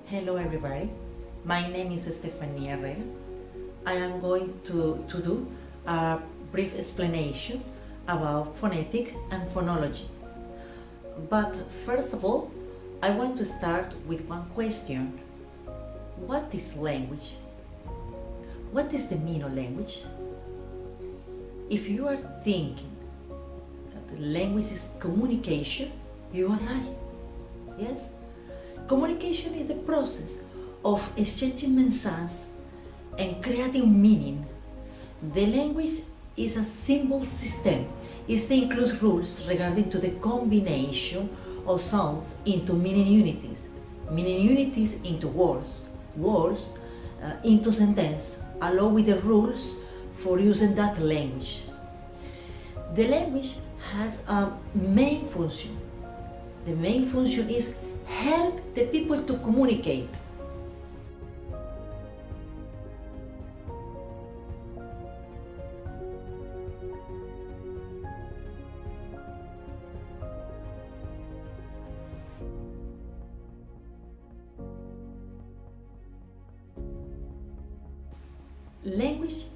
Hello everybody, my name is Stephanie Herrera. I am going to do a brief explanation about phonetic and phonology. But first of all, I want to start with one question. What is language? What is the meaning of language? If you are thinking that language is communication, you are right. Yes? Communication is the process of exchanging messages and creating meaning. The language is a symbol system. It includes rules regarding to the combination of sounds into meaning unities into words, into sentence, along with the rules for using that language. The language has a main function. The main function is help the people to communicate. Language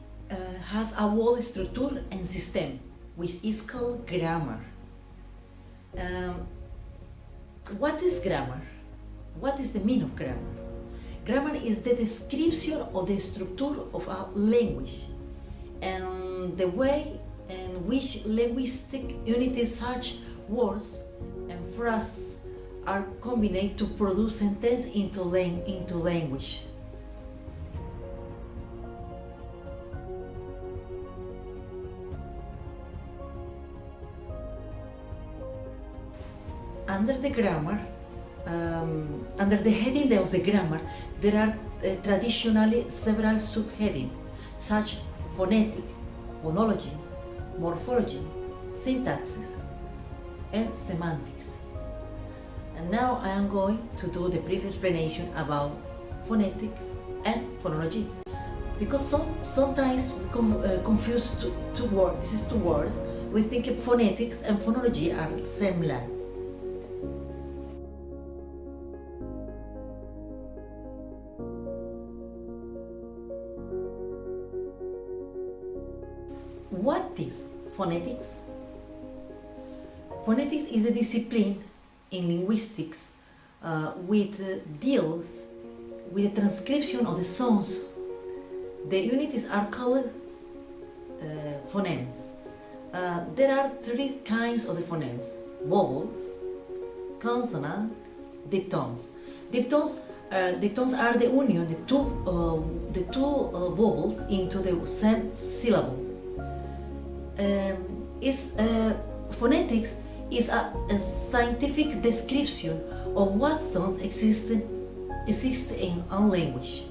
has a whole structure and system, which is called grammar. What is grammar? What is the meaning of grammar? Grammar is the description of the structure of a language and the way in which linguistic unities such words and phrases are combined to produce sentence into language. Under the grammar, under the heading of the grammar, there are traditionally several subheadings, such phonetic, phonology, morphology, syntaxes, and semantics. And now I am going to do the brief explanation about phonetics and phonology, because sometimes we confuse two words. This is two words. We think phonetics and phonology are similar. What is phonetics? Phonetics is a discipline in linguistics which deals with the transcription of the sounds. The units are called phonemes. There are three kinds of the phonemes: vowels, consonant, diphthongs. Diphthongs are the union, the two vowels into the same syllable. Phonetics is a scientific description of what sounds exist in a language.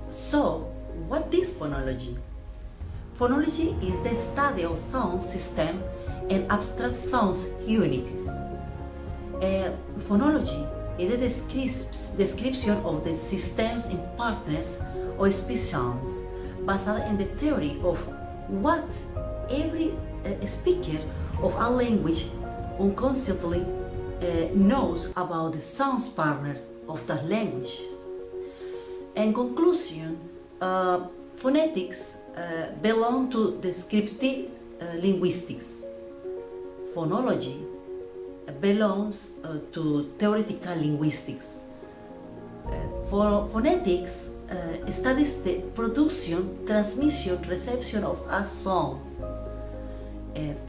So, what is phonology? Phonology is the study of sound system and abstract sounds unities. Phonology is a description of the systems and partners of speech sounds based on the theory of what every speaker of a language unconsciously knows about the sounds partner of that language. In conclusion, phonetics belong to descriptive linguistics. Phonology belongs to theoretical linguistics. Phonetics studies the production, transmission, reception of a sound.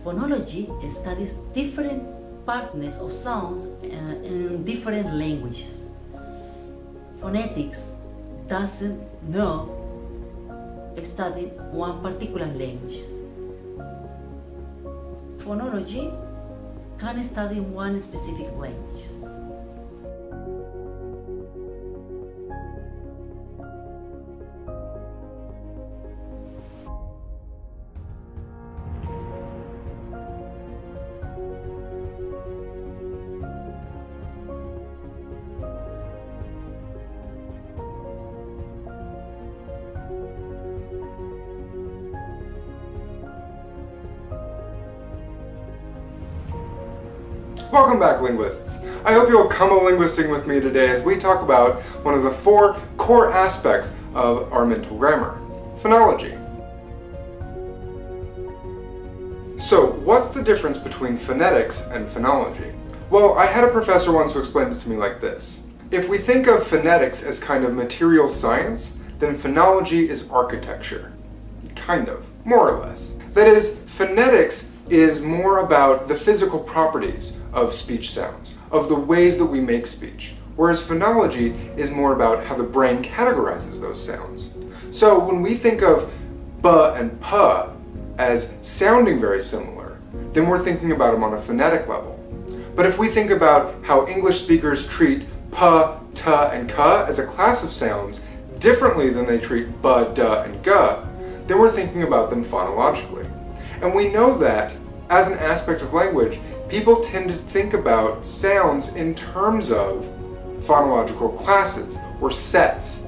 Phonology studies different partners of sounds in different languages. Phonetics doesn't know study one particular language. Phonology can study one specific language. Welcome back, linguists. I hope you'll come a-linguisting with me today as we talk about one of the 4 core aspects of our mental grammar, phonology. So, what's the difference between phonetics and phonology? Well, I had a professor once who explained it to me like this. If we think of phonetics as kind of material science, then phonology is architecture. Kind of, more or less. That is, phonetics is more about the physical properties of speech sounds, of the ways that we make speech, whereas phonology is more about how the brain categorizes those sounds. So when we think of b and p as sounding very similar, then we're thinking about them on a phonetic level. But if we think about how English speakers treat p, t, and k as a class of sounds differently than they treat b, d, and g, then we're thinking about them phonologically. And we know that, as an aspect of language, people tend to think about sounds in terms of phonological classes, or sets.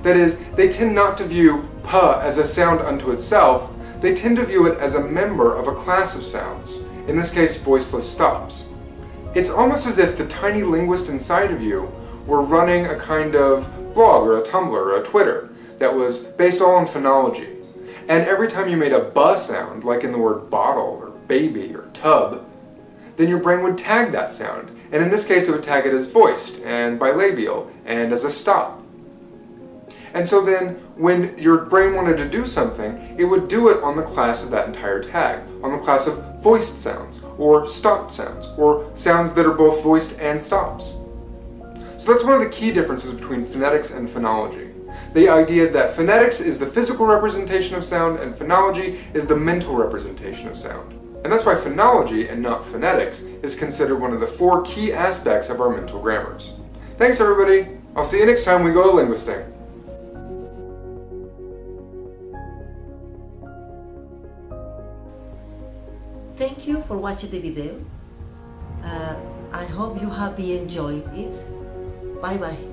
That is, they tend not to view p as a sound unto itself, they tend to view it as a member of a class of sounds, in this case voiceless stops. It's almost as if the tiny linguist inside of you were running a kind of blog or a Tumblr or a Twitter that was based all on phonology. And every time you made a b sound, like in the word bottle or baby or tub, then your brain would tag that sound. And in this case it would tag it as voiced and bilabial and as a stop. And so then when your brain wanted to do something, it would do it on the class of that entire tag, on the class of voiced sounds or stopped sounds, or sounds that are both voiced and stops. So that's one of the key differences between phonetics and phonology. The idea that phonetics is the physical representation of sound and phonology is the mental representation of sound. And that's why phonology, and not phonetics, is considered one of the 4 key aspects of our mental grammars. Thanks everybody! I'll see you next time we go linguisting. Thank you for watching the video. I hope you have enjoyed it. Bye bye.